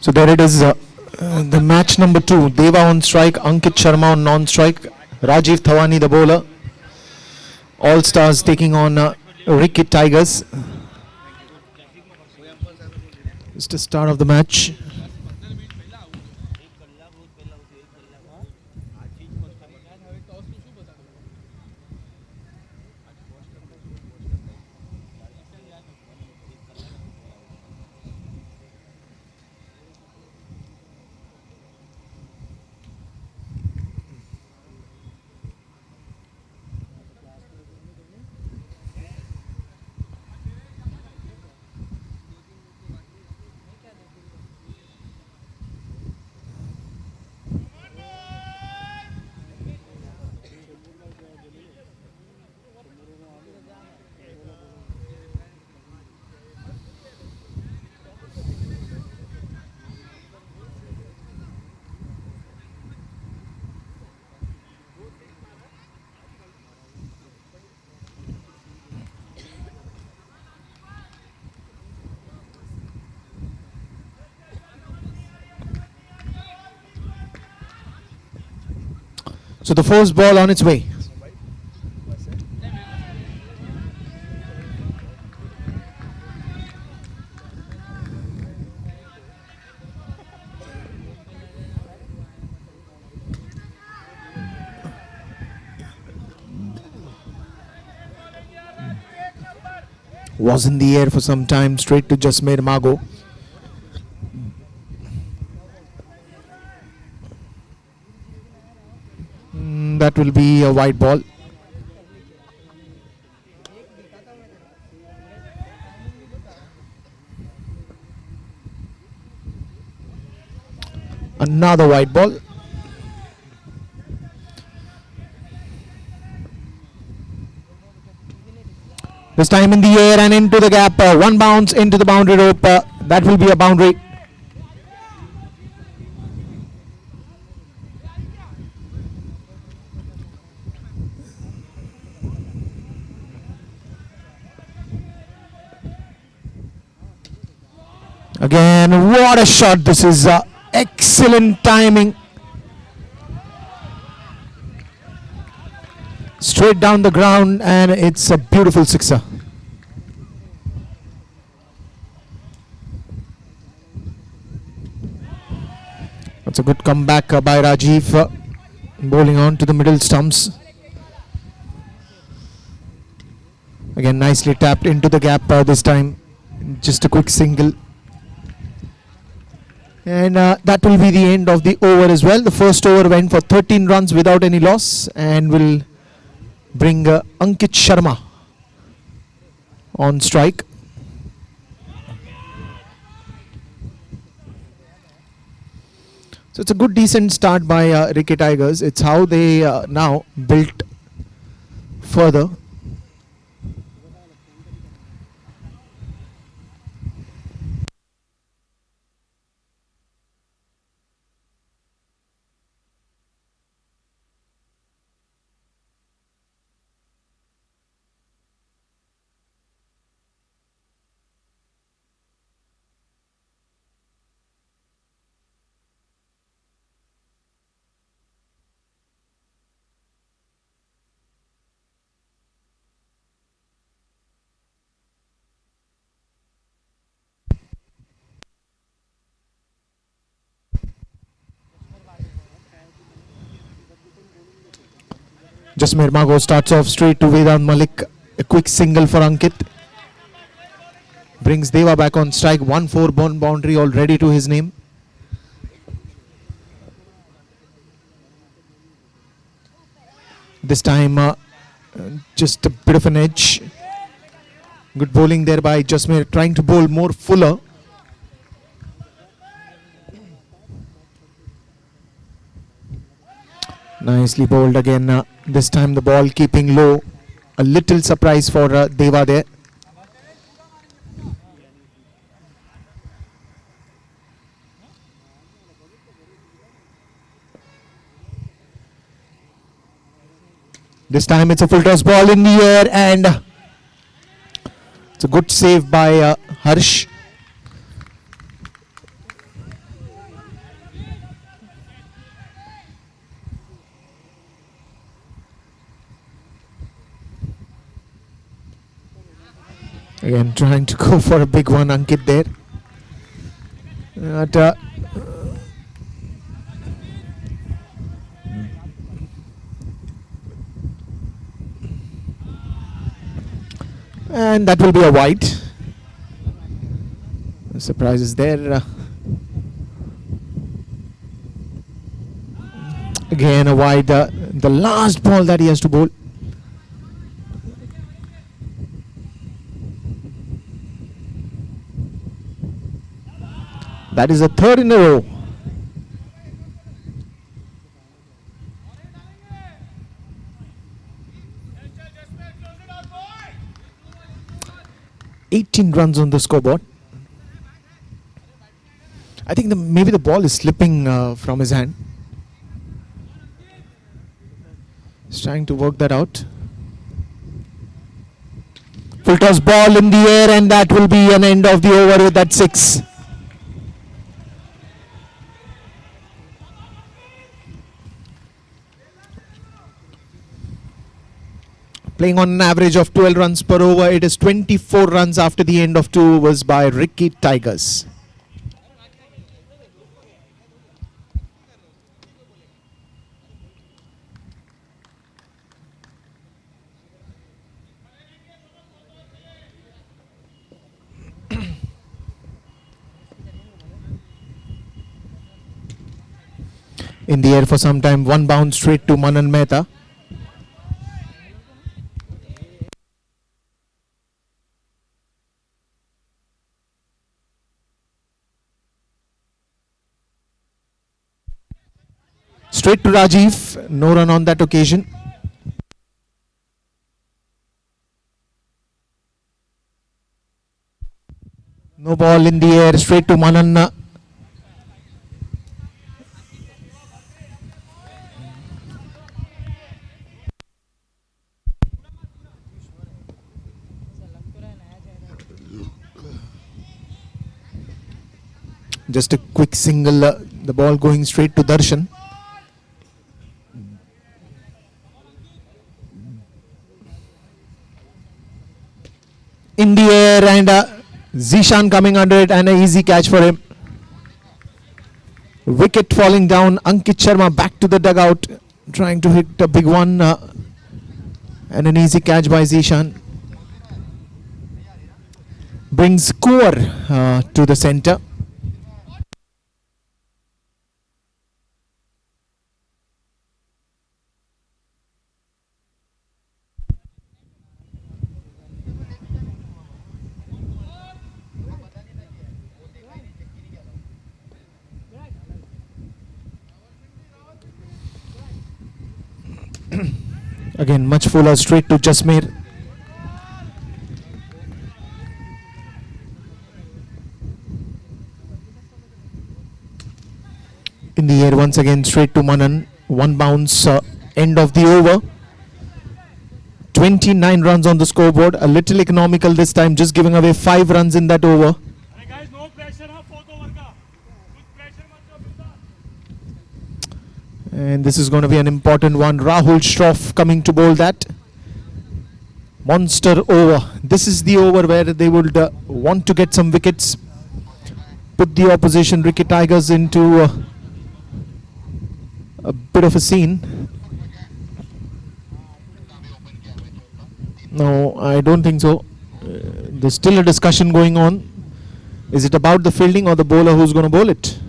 So there it is, the match number 2. Deva on strike, Ankit Sharma on non-strike, Rajiv Thawani the bowler. All Stars taking on Cricket Tigers. It's the start of the match. So the first ball on its way. Was in the air for some time, straight to Jasmeer Mago. That will be a wide ball. Another wide ball. This time in the air and into the gap. One bounce into the boundary rope. That will be a boundary. Again, what a shot. This is excellent timing. Straight down the ground, and it's a beautiful sixer. That's a good comeback by Rajiv, bowling on to the middle stumps. Again, nicely tapped into the gap this time. Just a quick single. And that will be the end of the over as well. The first over went for 13 runs without any loss, and will bring Ankit Sharma on strike. So it's a good decent start by Cricket Tigers. It's how they now built further. Jasmeer Mago starts off straight to Vedant Malik. A quick single for Ankit. Brings Deva back on strike. 1-4 boundary already to his name. This time just a bit of an edge. Good bowling there by Jasmeer, trying to bowl more fuller. Nicely bowled again. This time the ball keeping low. A little surprise for Deva there. This time it's a full toss ball in the air, and it's a good save by Harsh. Again, trying to go for a big one, Ankit there. But, and that will be a wide. The surprise is there. Again, a wide. The last ball that he has to bowl. That is a third in a row. "18 runs on the scoreboard." I think maybe the ball is slipping from his hand. He's trying to work that out. Full toss ball in the air, and that will be an end of the over with that 6. Playing on an average of 12 runs per over. It is 24 runs after the end of 2 overs by Ricky Tigers. In the air for some time, one bounce straight to Manan Mehta. Straight to Rajiv, no run on that occasion. No ball in the air, straight to Manan. Just a quick single, the ball going straight to Darshan. In the air, and Zishan coming under it, and an easy catch for him. Wicket falling down. Ankit Sharma back to the dugout, trying to hit a big one, and an easy catch by Zishan. Brings Kaur to the centre. Again, much fuller, straight to Jasmeer. In the air once again, straight to Manan. One bounce, end of the over. 29 runs on the scoreboard. A little economical this time, just giving away 5 runs in that over. And this is going to be an important one. Rahul Shroff coming to bowl that. Monster over. This is the over where they would want to get some wickets. Put the opposition Ricky Tigers into a bit of a scene. No, I don't think so. There's still a discussion going on. Is it about the fielding or the bowler who's going to bowl it?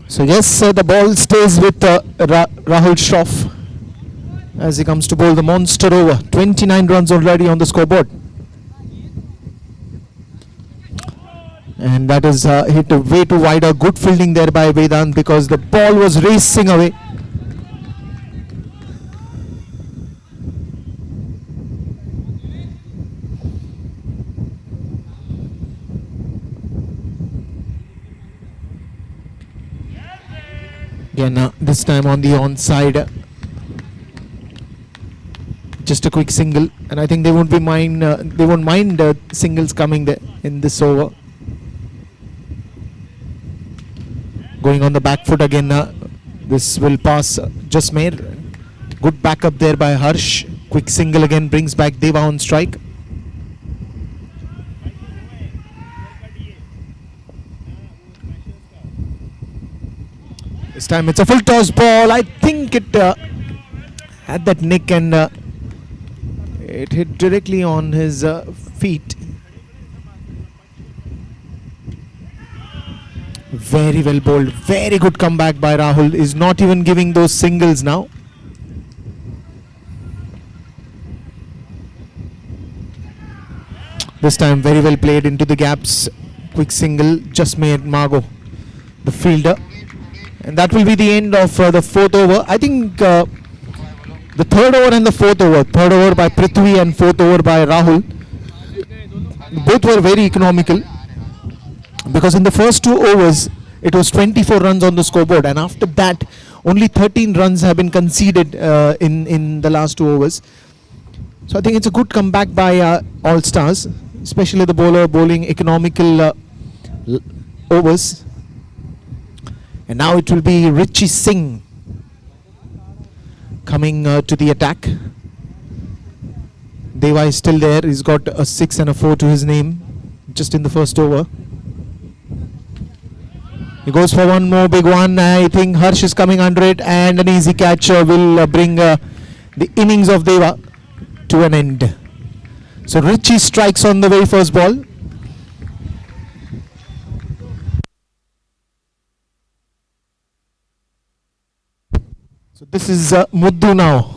So yes, the ball stays with Rahul Shroff as he comes to bowl the monster over. 29 runs already on the scoreboard. And And that is hit way too wide. A good fielding there by Vedant because the ball was racing away. Again, this time on the onside. Just a quick single, and I think they won't mind singles coming there in this over. Going on the back foot again. This will pass Jasmeer. Good backup there by Harsh. Quick single again brings back Deva on strike. This time it's a full toss ball. I think it had that nick and it hit directly on his feet. Very well bowled. Very good comeback by Rahul. Is not even giving those singles now. This time very well played into the gaps. Quick single. Just made Margot the fielder. And that will be the end of the fourth over. I think the third over and the fourth over. Third over by Prithvi and fourth over by Rahul. Both were very economical. Because in the first 2 overs, it was 24 runs on the scoreboard. And after that, only 13 runs have been conceded in the last 2 overs. So I think it's a good comeback by All Stars. Especially the bowler bowling economical overs. And now it will be Richie Singh coming to the attack. Deva is still there. He's got a 6 and a 4 to his name just in the first over. He goes for one more big one. I think Harsh is coming under it, and an easy catch will bring the innings of Deva to an end. So Richie strikes on the very first ball. So this is Muddu now.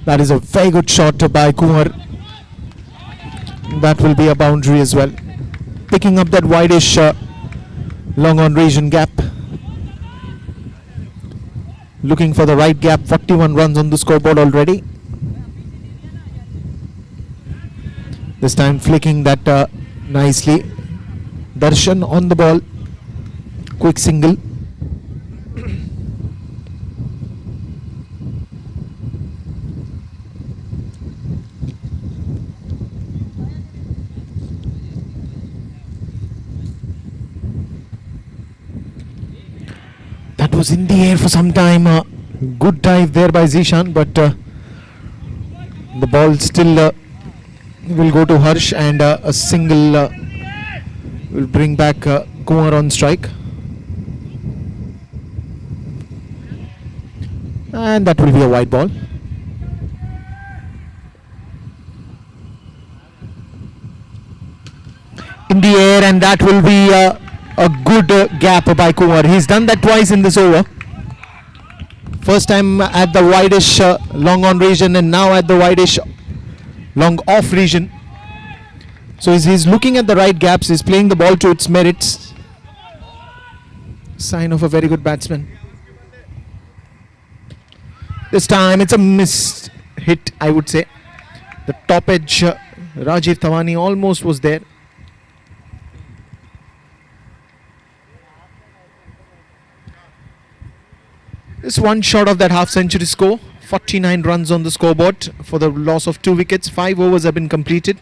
That is a very good shot by Kumar. That will be a boundary as well. Picking up that wideish long on region gap. Looking for the right gap. 41 runs on the scoreboard already. This time flicking that nicely. Darshan on the ball. Quick single. That was in the air for some time. Good dive there by Zishan, but the ball still will go to Harsh, and a single will bring back Kumar on strike. And that will be a wide ball. In the air, and that will be a good gap by Kumar. He's done that twice in this over. First time at the wideish long on region, and now at the wideish long off region. So he's looking at the right gaps. He's playing the ball to its merits. Sign of a very good batsman. This time it's a missed hit, I would say. The top edge, Rajiv Thawani almost was there. This one shot of that half-century score. 49 runs on the scoreboard for the loss of 2 wickets. 5 overs have been completed.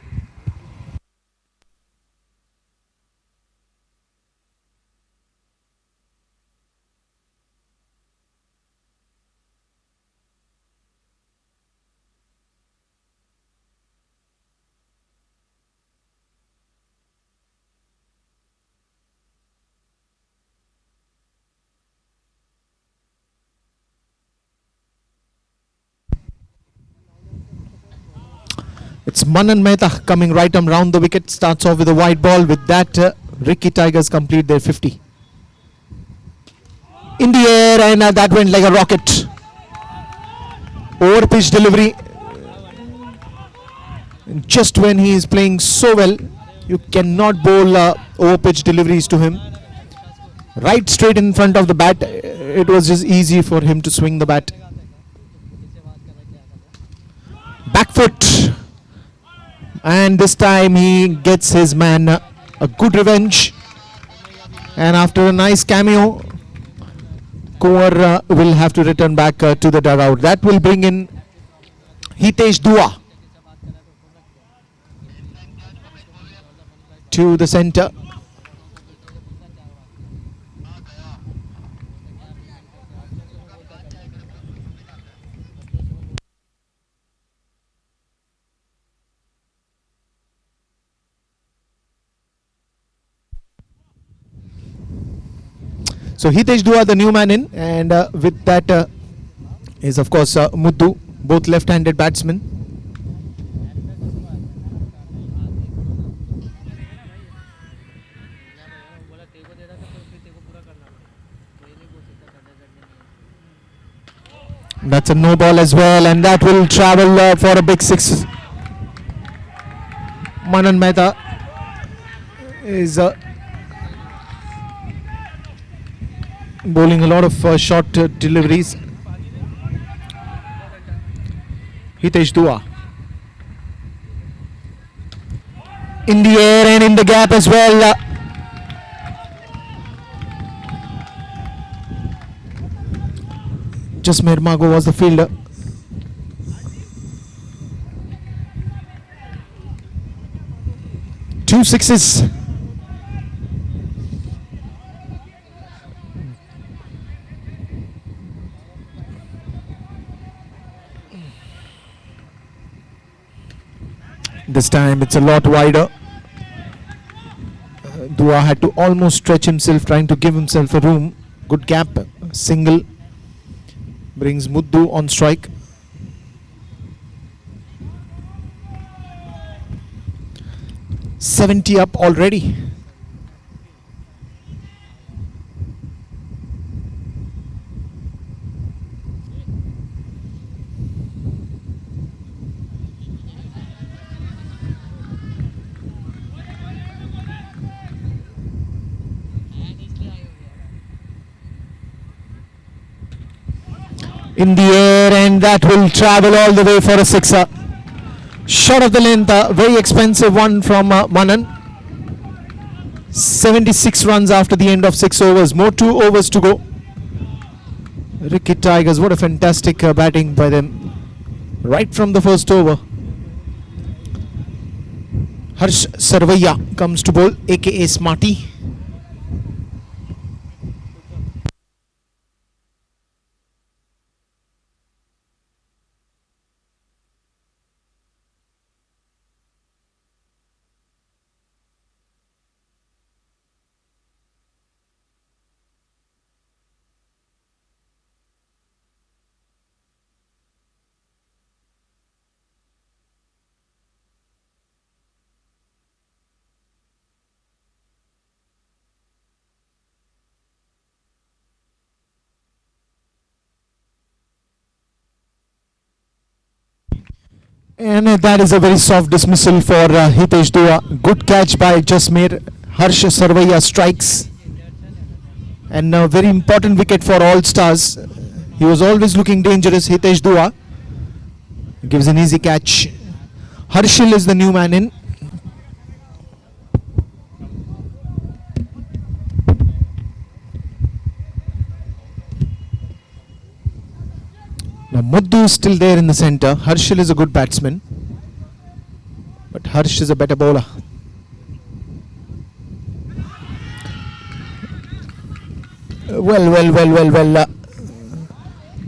Manan Mehta coming right arm round the wicket. Starts off with a wide ball. With that, Ricky Tigers complete their 50. In the air, and that went like a rocket. Over pitch delivery. Just when he is playing so well, you cannot bowl over pitch deliveries to him. Right straight in front of the bat. It was just easy for him to swing the bat. Back foot. And this time he gets his man a good revenge. And after a nice cameo, Kumar will have to return back to the dugout. That will bring in Hitesh Dua to the center. So Hitesh Dua, the new man in, and with that is of course Muddu, both left-handed batsmen. That's a no ball as well, and that will travel for a big six. Manan Mehta is bowling a lot of short deliveries. Hitesh Dua in the air and in the gap as well. Jasmeer Mago was the fielder. Two sixes. This time it's a lot wider. Dua had to almost stretch himself, trying to give himself a room. Good gap. Single brings Muddu on strike. $70 up already. In the air, and that will travel all the way for a sixer. Short of the length, very expensive one from Manan. 76 runs after the end of 6 overs. More 2 overs to go. Ricky Tigers, what a fantastic batting by them. Right from the first over. Harsh Sarvaiya comes to bowl, aka Smarty. And that is a very soft dismissal for Hitesh Dua. Good catch by Jasmeer. Harsh Sarvaiya strikes. And a very important wicket for All Stars. He was always looking dangerous. Hitesh Dua gives an easy catch. Harshil is the new man in. Now Muddu is still there in the center. Harshil is a good batsman, but Harsh is a better bowler. Well.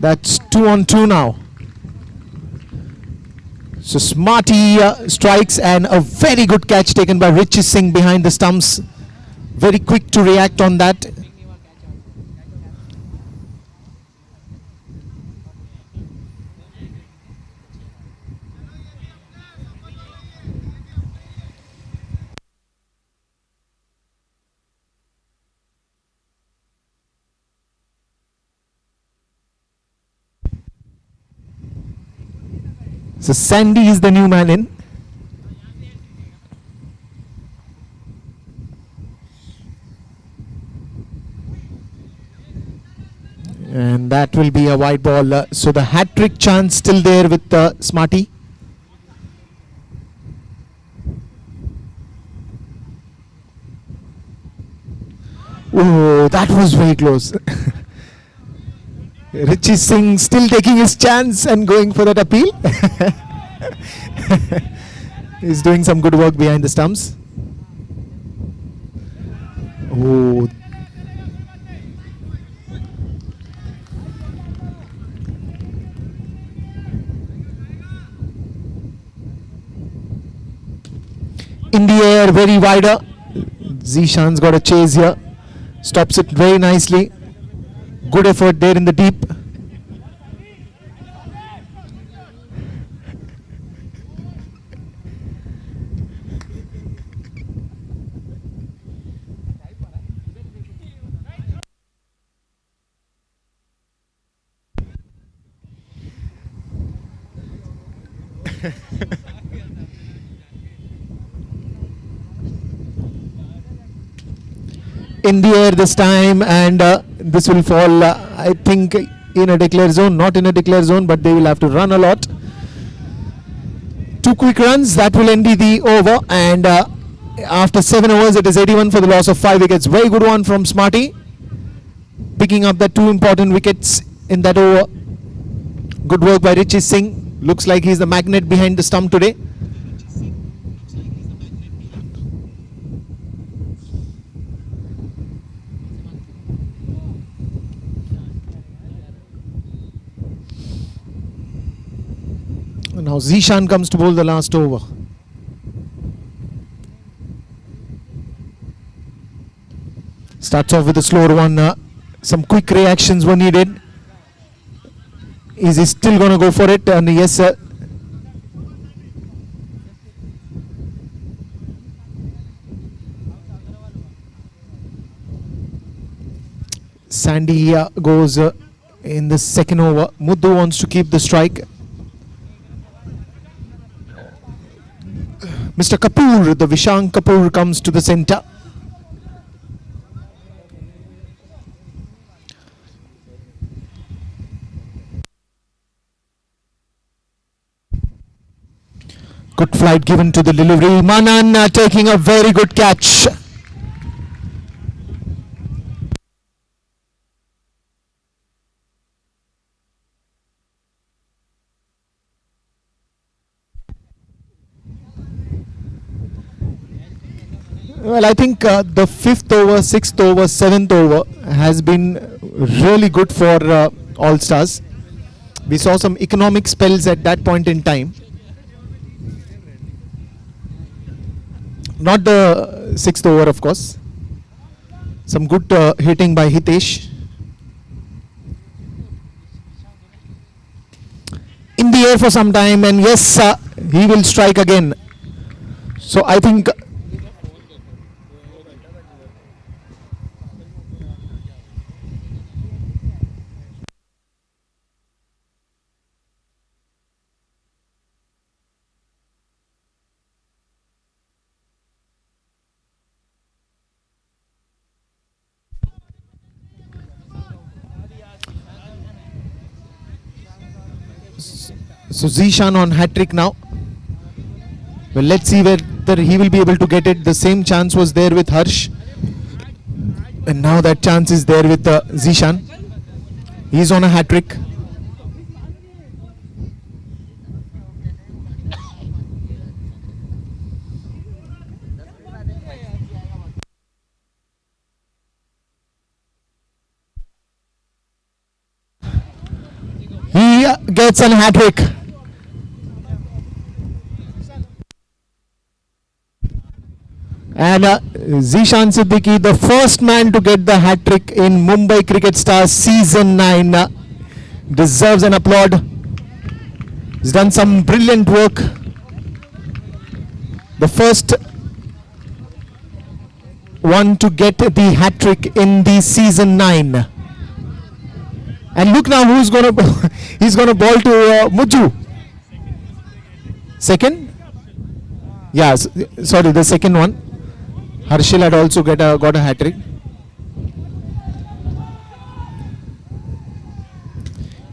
That's 2 on 2 now. So Smarty strikes, and a very good catch taken by Richie Singh behind the stumps. Very quick to react on that. So Sandy is the new man in. And that will be a wide ball. So the hat-trick chance still there with Smarty. Oh, that was very close. Richie Singh still taking his chance and going for that appeal. He's doing some good work behind the stumps. Oh. In the air, very wider. Zishan's got a chase here. Stops it very nicely. Good effort there in the deep. In the air this time, and this will fall, I think, in a declare zone. Not in a declare zone, but they will have to run a lot. 2 quick runs, that will end the over, and after 7 overs it is 81 for the loss of 5 wickets. Very good one from Smarty, picking up the 2 important wickets in that over. Good work by Richie Singh. Looks like he's the magnet behind the stump today. Now Zishan comes to bowl the last over. Starts off with a slower one. Some quick reactions were needed. Is he still going to go for it? And yes, sir. Sandy goes in the second over. Muddu wants to keep the strike. Mr. Kapoor, the Vishank Kapoor, comes to the center. Good flight given to the delivery. Manan taking a very good catch. Well, I think the 5th over, 6th over, 7th over has been really good for All Stars. We saw some economic spells at that point in time. Not the 6th over, of course. Some good hitting by Hitesh. In the air for some time, and yes, he will strike again. So I think so Zishan on hat-trick now. Well, let's see whether he will be able to get it. The same chance was there with Harsh, and now that chance is there with Zishan. He's on a hat-trick. He gets a hat-trick. And Zishan Siddiqui, the first man to get the hat-trick in Mumbai Cricket Stars Season 9, deserves an applaud. He's done some brilliant work. The first one to get the hat-trick in the Season 9. And look now who's going to he's going to ball to Mujju. Second? Yeah, sorry, the second one. Harshil had also got a hat trick.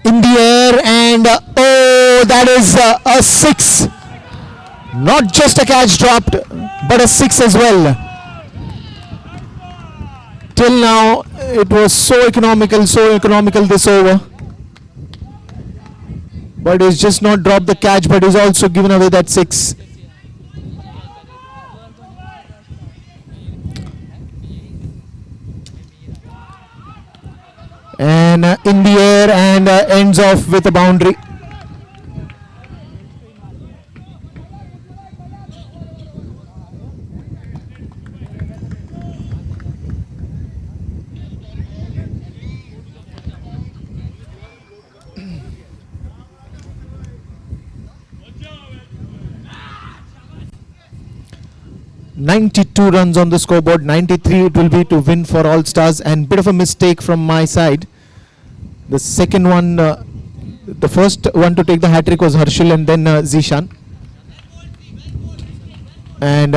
In the air, and oh, that is a 6. Not just a catch dropped, but a 6 as well. Till now, it was so economical this over. But he's just not dropped the catch, but he's also given away that 6. And in the air, and ends off with a boundary. .92 runs on the scoreboard. 93 it will be to win for All Stars, and bit of a mistake from my side. The second one, the first one to take the hat trick was Harshil, and then Zishan. And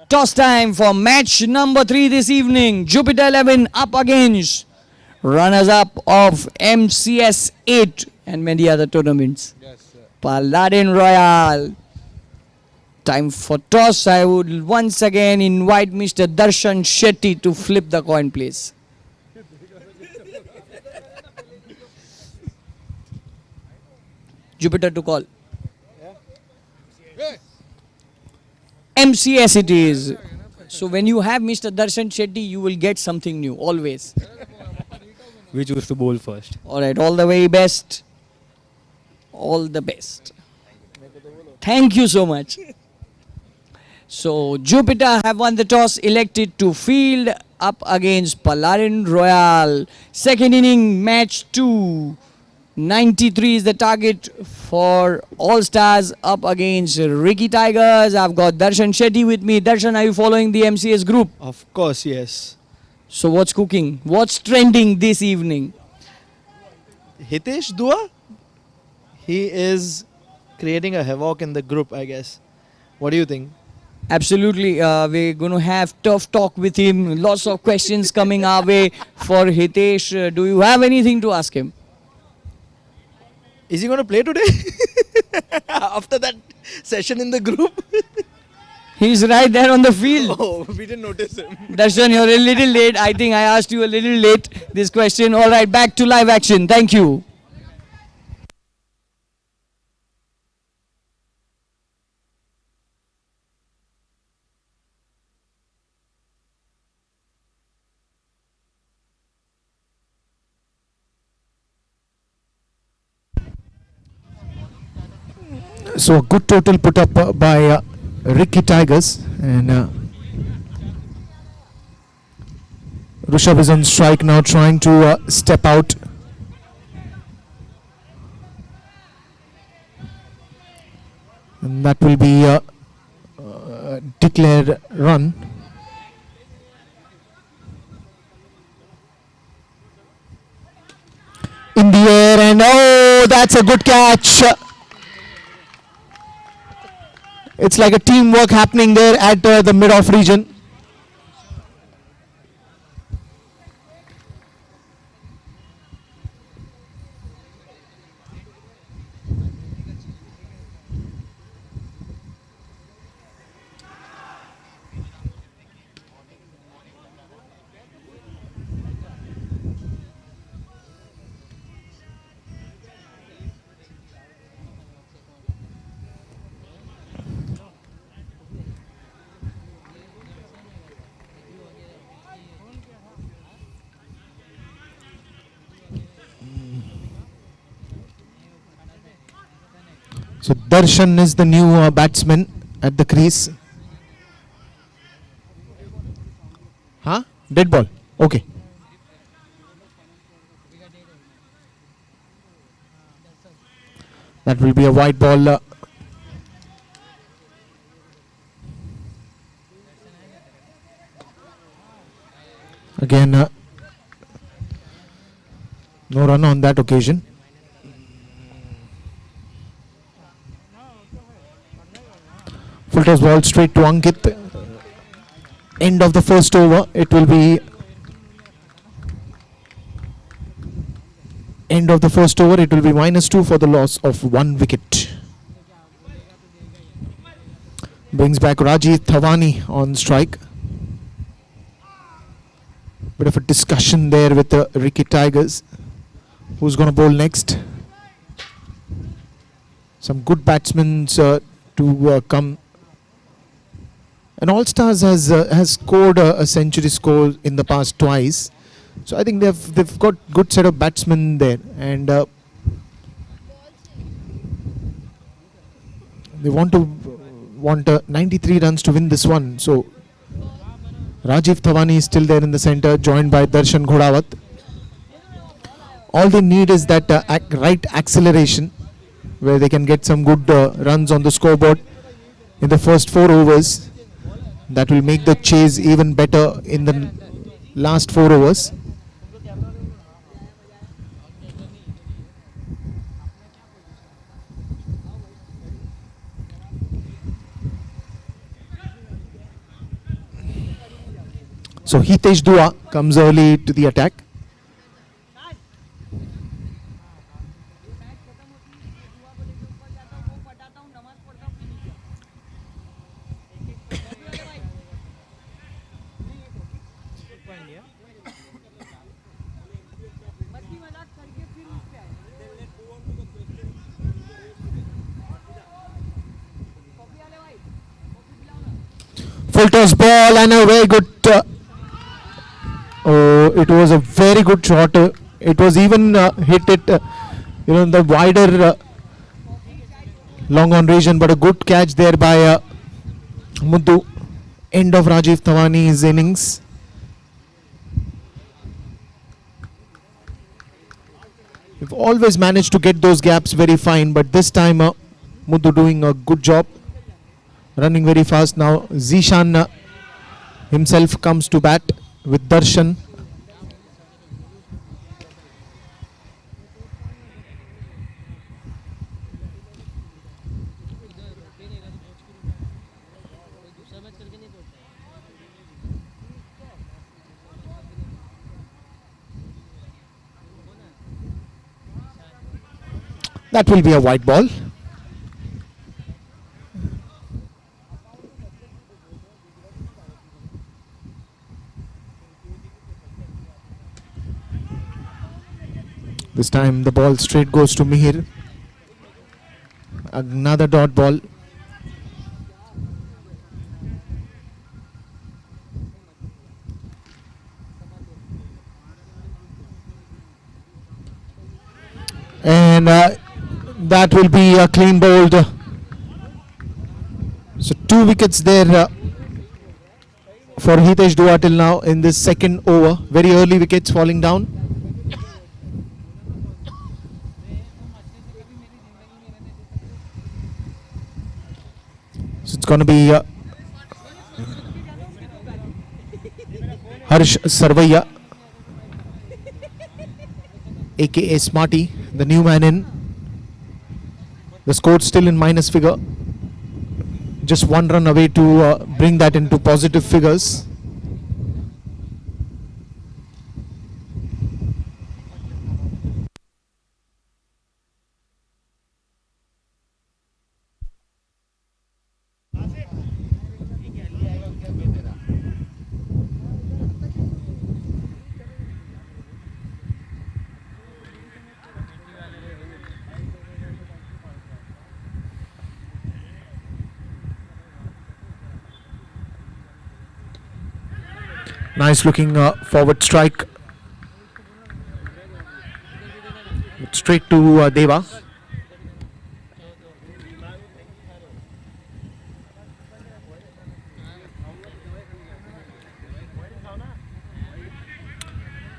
Toss time for match number 3 this evening. Jupiter 11 up against runners-up of MCS8 and many other tournaments. Yes, Paladin Royal. Time for toss. I would once again invite Mr. Darshan Shetty to flip the coin, please. Jupiter to call. MCS it is. So when you have Mr. Darshan Shetty, you will get something new, always. We choose to bowl first. Alright, all the very best. All the best. Thank you so much. So Jupiter have won the toss, elected to field up against Paladin Royal. Second inning, match 2. 93 is the target for All Stars up against Ricky Tigers. I've got Darshan Shetty with me. Darshan, are you following the MCS group? Of course, yes. So what's cooking? What's trending this evening? Hitesh Dua? He is creating a havoc in the group, I guess. What do you think? Absolutely. We're going to have tough talk with him. Lots of questions coming our way for Hitesh. Do you have anything to ask him? Is he going to play today? After that session in the group? He's right there on the field. Oh, we didn't notice him. Darshan, you're a little late. I think I asked you a little late this question. All right, back to live action. Thank you. So a good total put up by Ricky Tigers, and Rishabh is on strike now, trying to step out. And that will be declared run. In the air, and oh, that's a good catch. It's like a teamwork happening there at the mid-off region. So Darshan is the new batsman at the crease. Huh? Dead ball. Okay. That will be a white ball. Again, no run on that occasion. Full toss ball straight to Ankit. End of the first over. It will be end of the first over. It will be -2 for the loss of 1 wicket. Brings back Rajiv Thawani on strike. Bit of a discussion there with the Ricky Tigers. Who's going to bowl next? Some good batsmen to come. And All Stars has scored a century score in the past twice, so I think they've got good set of batsmen there, and they want 93 runs to win this one. So Rajiv Thawani is still there in the centre, joined by Darshan Ghodawat. All they need is that right acceleration, where they can get some good runs on the scoreboard in the first 4 overs. That will make the chase even better in the last 4 overs. So Hitesh Dua comes early to the attack. Full toss ball and a very good. Oh, it was a very good shot. It was even hit it, the wider long on region, but a good catch there by Muddu. End of Rajiv Thawani's innings. We've always managed to get those gaps very fine, but this time Muddu doing a good job. Running very fast now. Zishan himself comes to bat with Darshan. That will be a white ball. This time the ball straight goes to Mihir. Another dot ball. And that will be a clean bowled. So 2 wickets there for Hitesh Dua till now in this second over. Very early wickets falling down. So it's going to be Harsh Sarvaiya, aka Smarty, the new man in. The score still in minus figure. Just 1 run away to bring that into positive figures. Nice looking forward strike. Straight to Deva.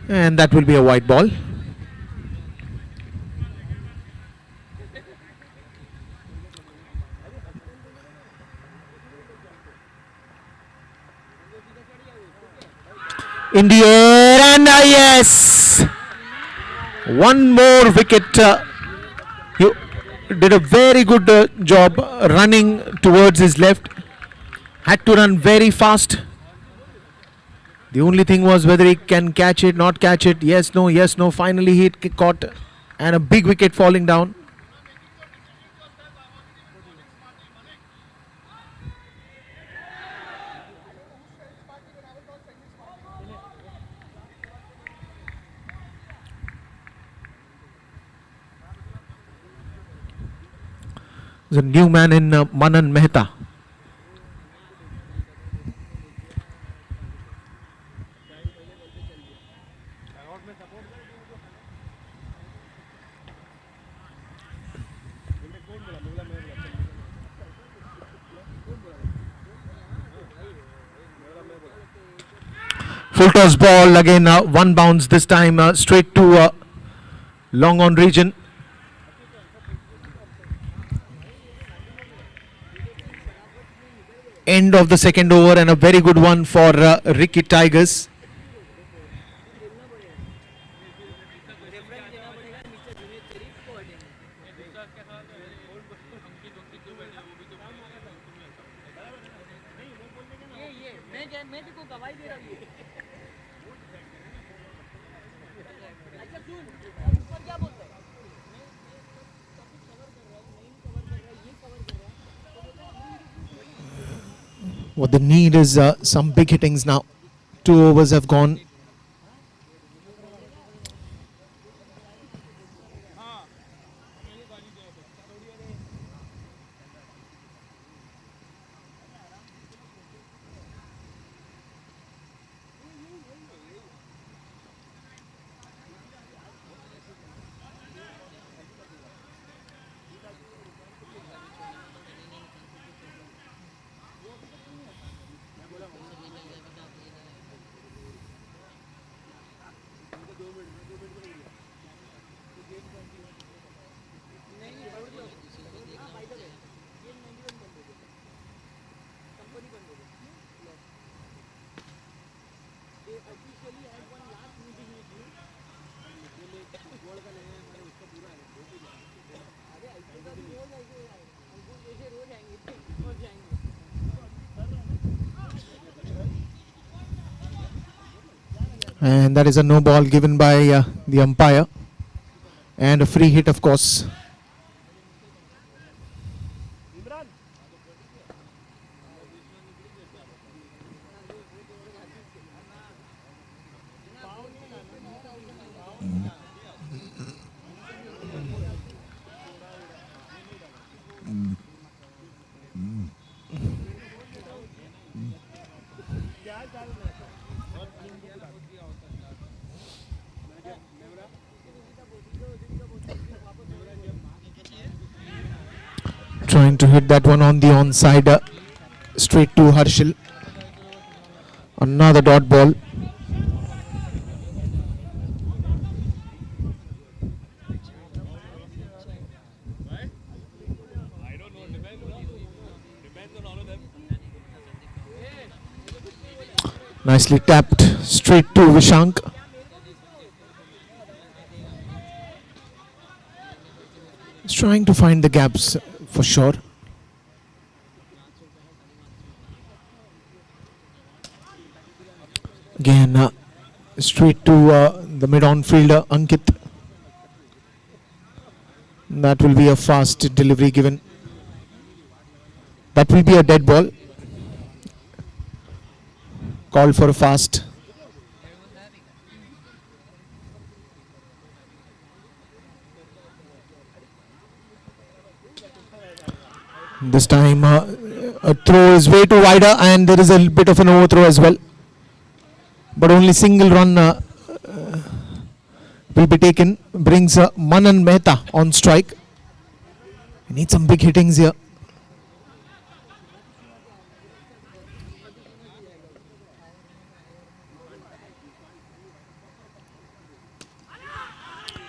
And that will be a white ball. In the air, and yes, one more wicket. You did a very good job running towards his left. Had to run very fast. The only thing was whether he can catch it, not catch it. Yes, no, yes, no. Finally he caught, and a big wicket falling down. The new man in Manan Mehta. Full toss ball again, 1 bounce this time, straight to long on region. End of the second over, and a very good one for Ricky Tigers. What they need is some big hittings now. 2 overs have gone. And that is a no ball given by the umpire, and a free hit, of course. Trying to hit that one on the onside, straight to Harshil. Another dot ball. Nicely tapped straight to Vishank. He's trying to find the gaps for sure. Again, straight to the mid-on fielder Ankit. That will be a fast delivery given. That will be a dead ball. Call for a fast. This time a throw is way too wider and there is a bit of an overthrow as well. But only single run will be taken. Brings Manan Mehta on strike. He needs some big hittings here.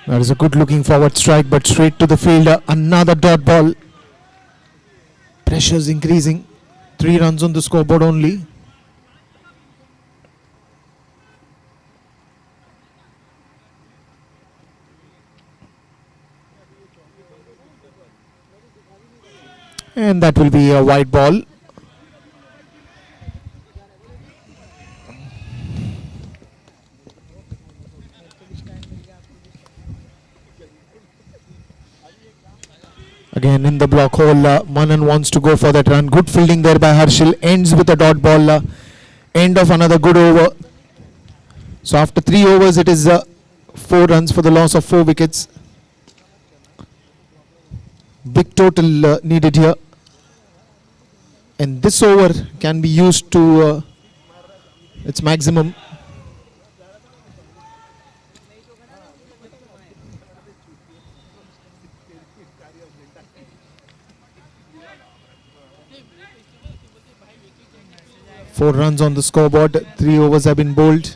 That is a good looking forward strike, but straight to the fielder. Another dot ball. Pressure's increasing. 3 runs on the scoreboard only. And that will be a wide ball. Again in the block hole, Manan wants to go for that run. Good fielding there by Harshil. Ends with a dot ball. End of another good over. So after 3 overs, it is 4 runs for the loss of 4 wickets. Big total needed here. And this over can be used to its maximum. Four runs on the scoreboard. 3 overs have been bowled.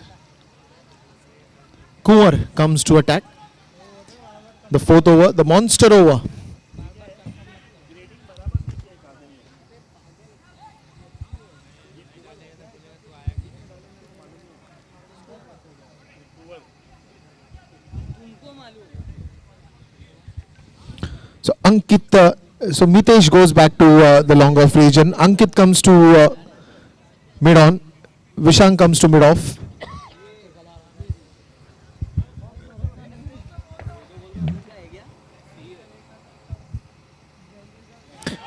Kumar comes to attack. The 4th over, the monster over. So Ankit, so Mitesh goes back to the long off region. Ankit comes to mid on. Vishank comes to mid off.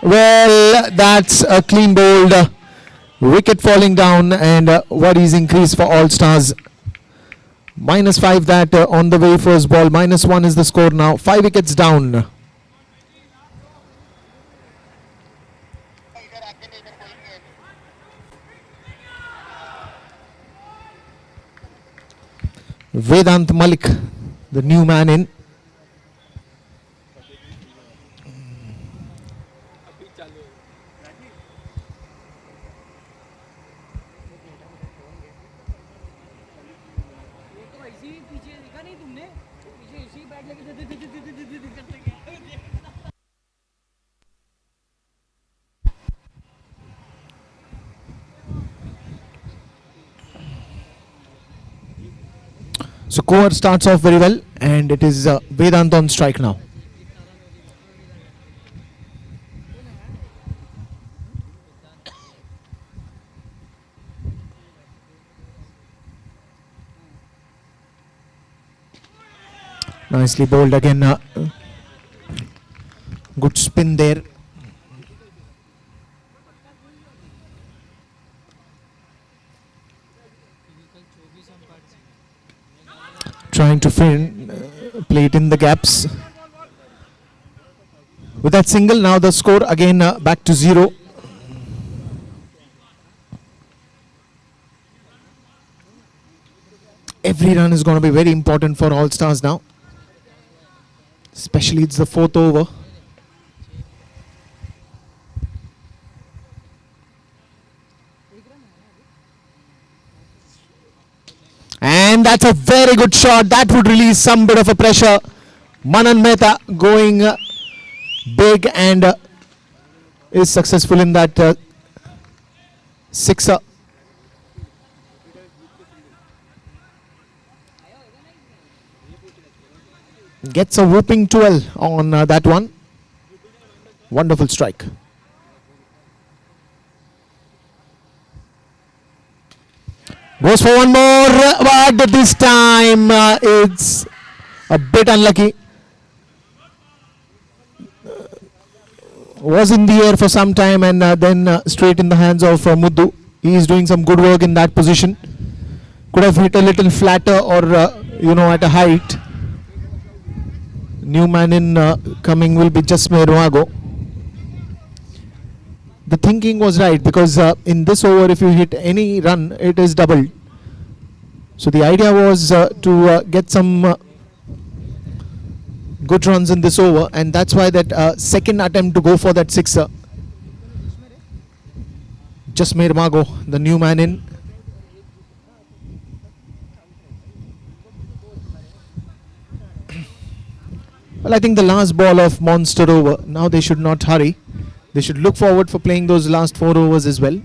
Well, that's a clean bowled wicket falling down, and worries increase for All Stars. -5 that on the way first ball. -1 is the score now. 5 wickets down. Vedant Malik, the new man in. So Kohar starts off very well, and it is Vedant on strike now. Nicely bowled again. Good spin there. Trying to play it in the gaps. With that single, now the score again back to 0. Every run is going to be very important for All Stars now. Especially it's the 4th over. And that's a very good shot. That would release some bit of a pressure. Manan Mehta going big and is successful in that sixer. Gets a whooping 12 on that one. Wonderful strike. Goes for one more, but this time it's a bit unlucky. Was in the air for some time and then straight in the hands of Muddu. He is doing some good work in that position. Could have hit a little flatter or at a height. New man in coming will be Jasmeer Mago. The thinking was right because in this over if you hit any run it is doubled. So the idea was to get some good runs in this over, and that's why that second attempt to go for that sixer. Jasmeer Mago, the new man in. Well, I think the last ball of monster over. Now they should not hurry. They should look forward for playing those last 4 overs as well.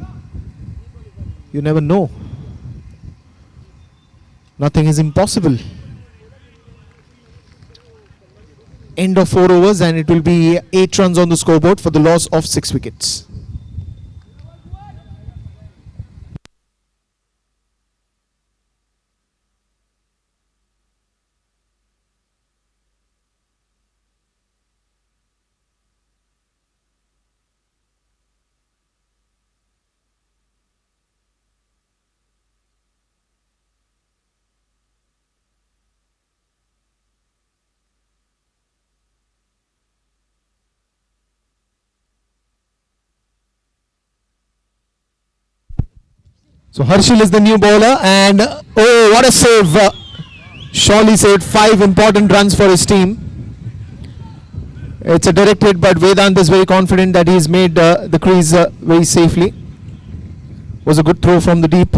You never know. Nothing is impossible. End of 4 overs and it will be 8 runs on the scoreboard for the loss of 6 wickets. So Harshil is the new bowler and oh, what a save. Surely saved 5 important runs for his team. It's a direct hit, but Vedant is very confident that he's made the crease very safely. Was a good throw from the deep.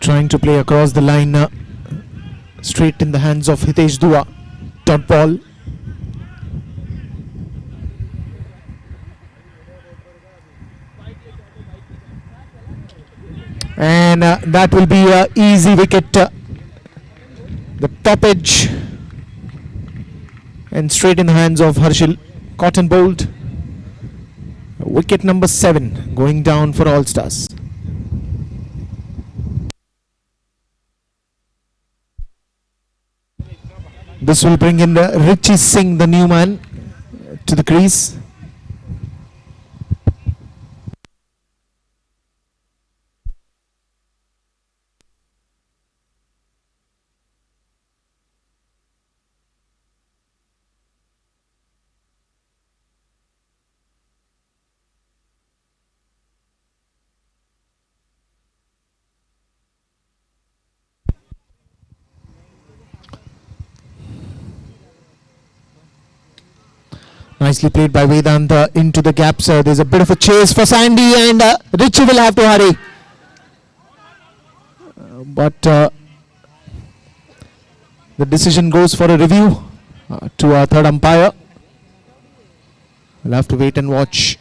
Trying to play across the line, straight in the hands of Hitesh Dua. Dot ball. And that will be an easy wicket. The top edge. And straight in the hands of Harshil. Caught and bowled. Wicket number 7 going down for All Stars. This will bring in Richie Singh, the new man, to the crease. Nicely played by Vedant into the gaps. There's a bit of a chase for Sandy and Richie will have to hurry. But the decision goes for a review to our third umpire. We'll have to wait and watch.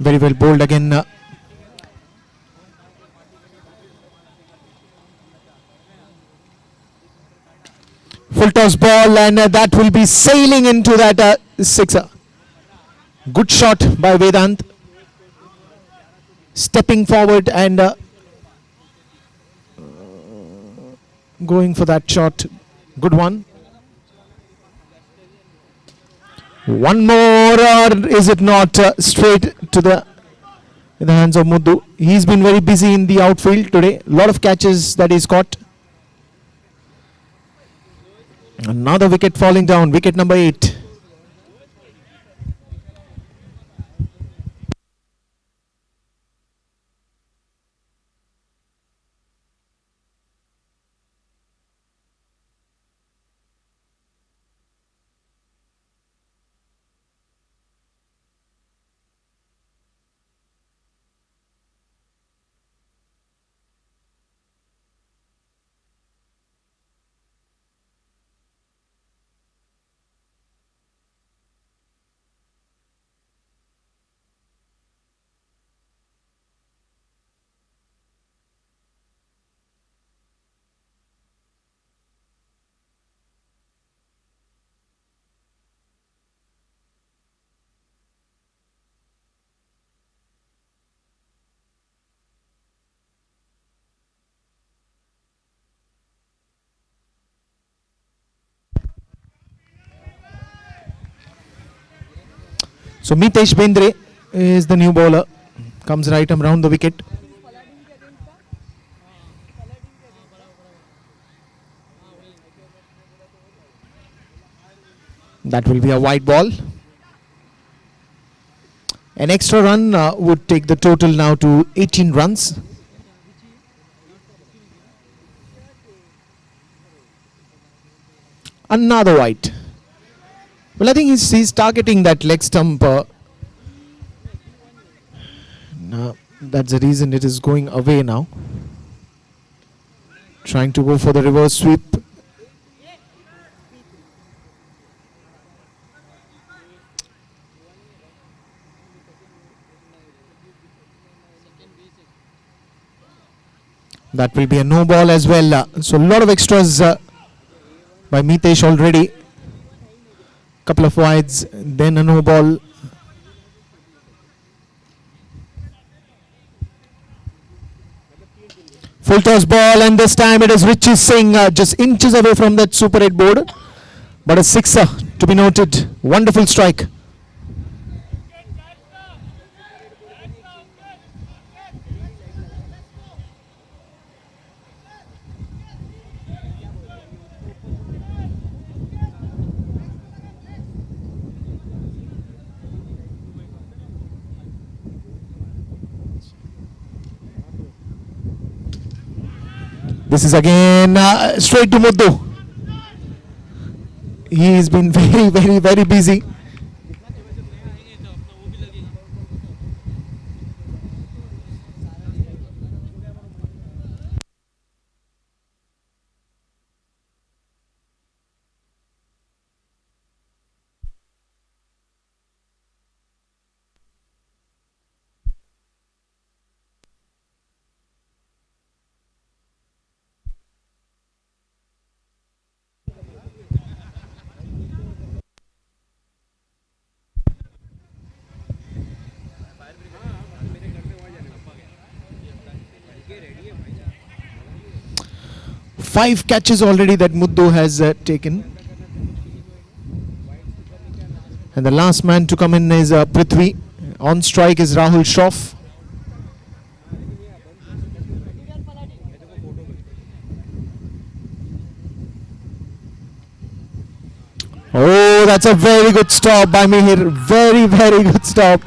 Very well bowled again. Full toss ball, and that will be sailing into that sixer. Good shot by Vedant. Stepping forward and going for that shot. Good one. One more, or is it not? Straight to the in the hands of Muddu. He's been very busy in the outfield today. A lot of catches that he's caught. Another wicket falling down. Wicket number 8. So Mitesh Bendre is the new bowler. Comes right around the wicket. That will be a wide ball. An extra run would take the total now to 18 runs. Another wide. Well, I think he's targeting that leg stump. No, that's the reason it is going away now. Trying to go for the reverse sweep. That will be a no ball as well. So a lot of extras by Mitesh already. Couple of wides, then a no ball. Full toss ball, and this time it is Richie Singh just inches away from that Super 8 board. But a sixer to be noted. Wonderful strike. This is again straight to Muddu. He's been very busy. Five catches already that Muddu has taken. And the last man to come in is Prithvi. On strike is Rahul Shroff. Oh, that's a very good stop by Mihir. Very good stop.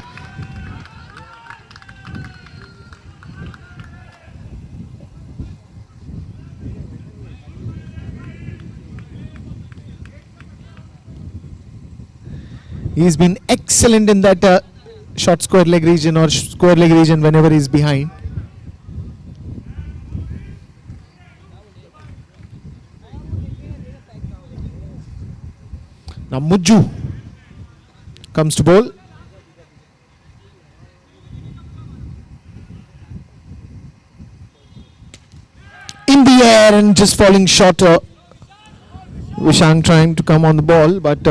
He's been excellent in that short square leg region or square leg region whenever he's behind. Now Mujju comes to bowl. air and just falling short. Vishang trying to come on the ball, but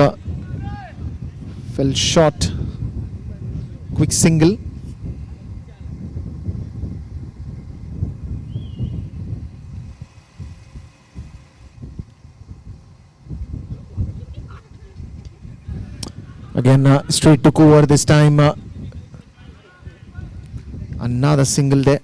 fell short. Quick single. Again, straight took over this time. Another single there.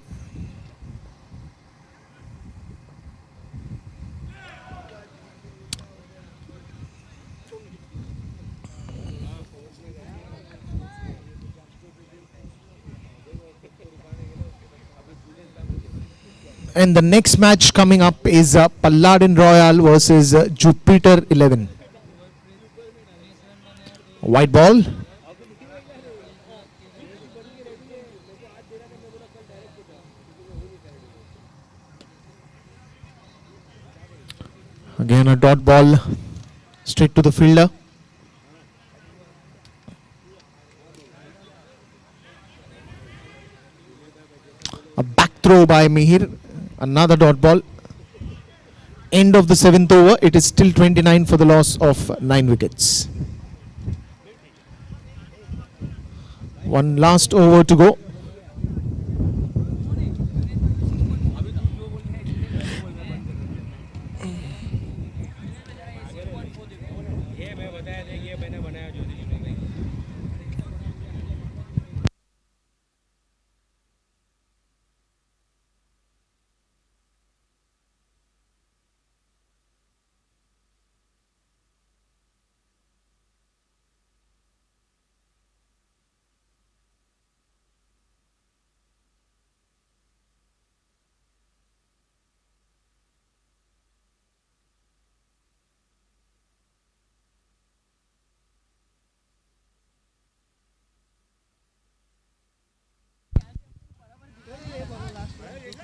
And the next match coming up is Palladin Royal versus Jupiter 11. White ball. Again a dot ball straight to the fielder. A back throw by Mihir. Another dot ball. End of the 7th over. It is still 29 for the loss of 9 wickets. One last over to go.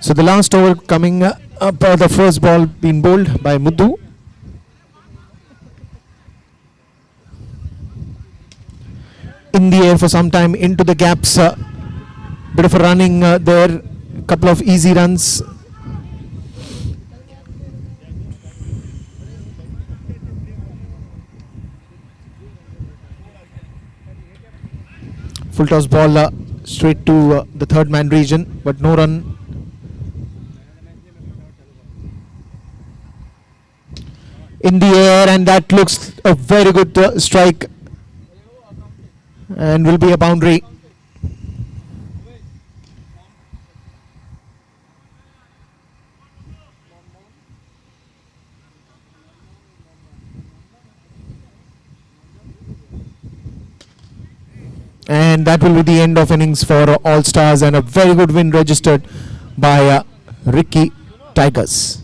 So the last over coming up, the first ball being bowled by Muddu. In the air for some time, into the gaps, bit of a running there, couple of easy runs. Full toss ball straight to the third man region, but no run. In the air, and that looks a very good strike and will be a boundary. And that will be the end of innings for All Stars, and a very good win registered by Ricky Tigers.